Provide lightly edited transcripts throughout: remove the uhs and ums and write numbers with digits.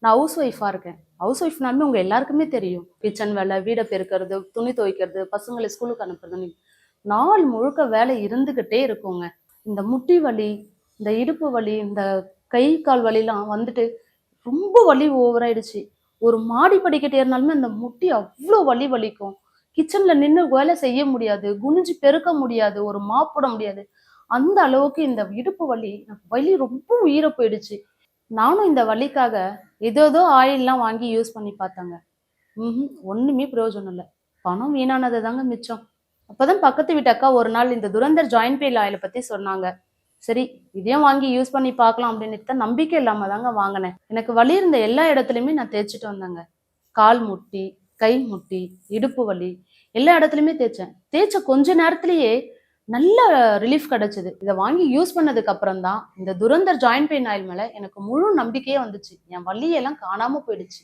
நான் ஹவுஸ் ஒய்ஃபா இருக்கேன். ஹவுஸ் ஒய்ஃப்னாலுமே உங்க எல்லாருக்குமே தெரியும். கிச்சன் வேலை, வீட பெருக்கிறது, துணி துவைக்கிறது, பசங்கள ஸ்கூலுக்கு அனுப்புறதுன்னு நாள் முழுக்க வேலை இருந்துகிட்டே இருக்குங்க. இந்த முட்டி வலி, இந்த இடுப்பு வலி, இந்த கை, கால் வலிலாம் வந்துட்டு ரொம்ப வலி ஓவராயிடுச்சு. ஒரு மாடி படிக்கட்டு ஏறினாலுமே அந்த முட்டி அவ்ளோ வலி வலிக்கும். கிச்சன்ல நின்னு வேலை செய்ய முடியாது. குனிஞ்சு பெருக்க முடியாது. ஒரு மாப் போட முடியாது. அந்த அளவுக்கு இந்த இடுப்பு வலி, வலி ரொம்ப உயிர போயிடுச்சு. நானும் இந்த வலிக்காக ஏதேதோ ஆயில்லாம் வாங்கி யூஸ் பண்ணி பார்த்தேங்க. ஒண்ணுமே பிரயோஜனம் இல்ல. பணம் வீணானது தாங்க மிச்சம். அப்பதான் பக்கத்து வீட்டு அக்கா ஒரு நாள் இந்த துரந்தர் ஜாயிண்ட் பெயின் ஆயில பத்தி சொன்னாங்க. சரி, இதையும் வாங்கி யூஸ் பண்ணி பார்க்கலாம் அப்படின்னுட்டு தான் நம்பிக்கை இல்லாம தாங்க வாங்கினேன். எனக்கு வலி இருந்த எல்லா இடத்துலயுமே நான் தேய்ச்சிட்டு வந்தேங்க. கால் முட்டி, கை முட்டி, இடுப்பு வலி எல்லா இடத்துலயுமே தேய்ச்சேன். தேய்ச்ச கொஞ்ச நேரத்திலேயே நல்ல ரிலீஃப் கிடைச்சது. இதை வாங்கி யூஸ் பண்ணதுக்கு அப்புறம் தான் இந்த துரந்தர் ஜாயிண்ட் பெயின் ஆயில் மேல எனக்கு முழு நம்பிக்கையே வந்துச்சு. என் வலியெல்லாம் காணாம போயிடுச்சு.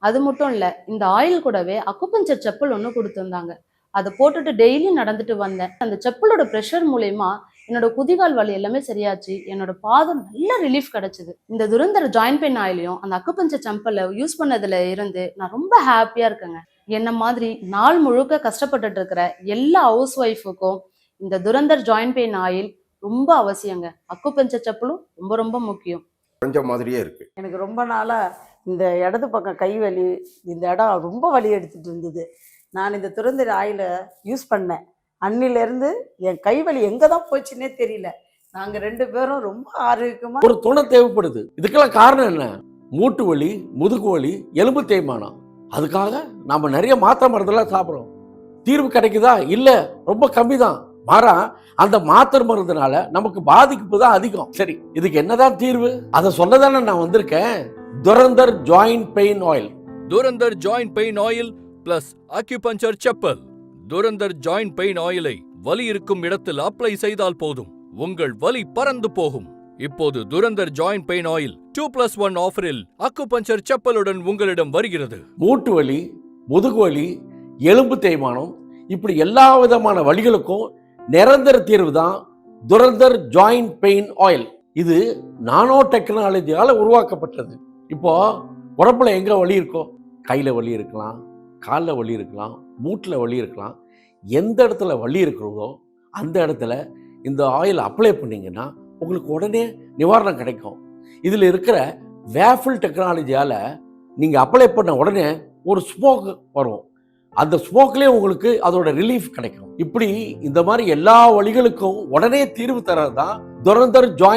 அது மட்டும் இல்ல, இந்த ஆயில் கூடவே அக்குபஞ்சர் செப்பல் ஒண்ணு குடுத்திருந்தாங்க. அத போட்டுட்டு டெய்லி நடந்துட்டு வந்தேன். அந்த செப்பலோட பிரஷர் மூலியமா என்னோட குதிகால் வலி எல்லாமே சரியாச்சு. என்னோட பாதம் நல்ல ரிலீஃப் கிடைச்சது. இந்த துரந்தர் ஜாயிண்ட் பெயின் ஆயிலையும் அந்த அக்குபஞ்சர் செப்பல யூஸ் பண்ணதுல இருந்து நான் ரொம்ப ஹாப்பியா இருக்கேங்க. என்ன மாதிரி நாள் முழுக்க கஷ்டப்பட்டுட்டு இருக்கிற எல்லா ஹவுஸ் ஒய்ஃபுக்கும் இந்த துரந்தர் ஜாயிண்ட் பெயின் ஆயில் ரொம்ப அவசியங்க. அக்குபஞ்சர் செப்பலும் ரொம்ப ரொம்ப முக்கியம். கொஞ்சம் மாதிரியே இருக்கு. எனக்கு ரொம்ப நாளா இந்த இடது பக்கம் கை வலி, இந்த இடம் ரொம்ப வலி எடுத்துட்டு இருந்தது. நான் இந்த துரந்தர் ஆயிலை யூஸ் பண்ணேன். அன்னிலேருந்து என் கை வலி எங்கே தான் போச்சுன்னே தெரியல. நாங்கள் 2 பேரும் ரொம்ப ஆரோக்கியமாக ஒரு துணை தேவைப்படுது. இதுக்கெல்லாம் காரணம் என்ன? மூட்டு வலி, முதுகு வலி, எலும்பு தேய்மானம். அதுக்காக நாம நிறைய மாத்திரை மருந்தெல்லாம் சாப்பிட்றோம். தீர்வு கிடைக்குதா? இல்லை, ரொம்ப கம்மி தான். மாறா அந்த மாத்திரை மருந்துனால நமக்கு பாதிப்பு தான் அதிகம். சரி, இதுக்கு என்னதான் தீர்வு? அதை சொல்லதானே நான் வந்திருக்கேன். Durandhar joint pain oil. Durandhar joint pain oil plus acupuncture chappal. Durandhar joint pain ஆயிலை வலி இருக்கும் இடத்தில் அப்ளை செய்தால் போதும், உங்கள் வலி பறந்து போகும். இப்போது துரந்தர் ஜாயிண்ட் பெயின் ஆயில் 2+1 ஆஃபரில் அக்குபஞ்சர் செப்பலுடன் உங்களிடம் வருகிறது. மூட்டு வலி, முதுகு வலி, எலும்பு தேய்மானம், இப்படி எல்லா விதமான வலிகளுக்கும் நிரந்தர தீர்வு தான் துரந்தர் ஜாயிண்ட் பெயின் ஆயில். இது நானோ டெக்னாலஜியால உருவாக்கப்பட்டது. இப்போ உடம்புல எங்க வலி இருக்கோ, கையில வலி இருக்கலாம், காலில் வலி இருக்கலாம், மூட்டில் வலி இருக்கலாம். எந்த இடத்துல வலி இருக்கிறதோ அந்த இடத்துல இந்த ஆயில் அப்ளை பண்ணிங்கன்னா உங்களுக்கு உடனே நிவாரணம் கிடைக்கும். இதில் இருக்கிற வேஃபில் டெக்னாலஜியால் நீங்கள் அப்ளை பண்ண உடனே ஒரு ஸ்மோக் வரும். அந்த ஸ்மோக்லேயே உங்களுக்கு அதோட ரிலீஃப் கிடைக்கும். இப்படி இந்த மாதிரி எல்லா வலிகளுக்கும் உடனே தீர்வு தரது தான் துரந்தர் ஜாயிண்ட்